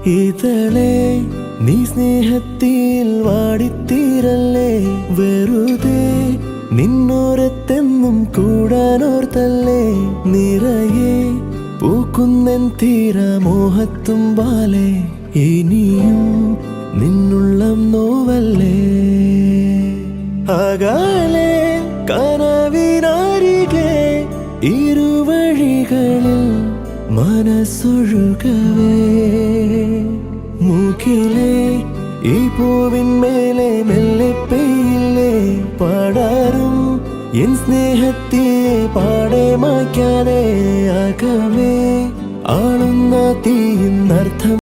ഇതളെ നീ സ്നേഹത്തിൽ വാടിത്തീരല്ലേ, വെറുതെ നിന്നോരത്തെന്നും കൂടാനോർത്തല്ലേ. നിറയെ പൂക്കുന്നൻ തീരമോഹത്തുമ്പാലെ, ഇനിയും നിന്നുള്ളം നോവല്ലേ. അകലെ കനവിനരികെ ഇരുവഴികളിൽ മനസ്സൊഴുകവേ, മൂക്കിലെ ഈ പൂവിന്മേലെ മെല്ലെ പെയ്യില്ലേ പടരും എൻ സ്നേഹത്തെ പാടെ മായ്ക്കാതെ. അകമേ ആളുന്ന തീയും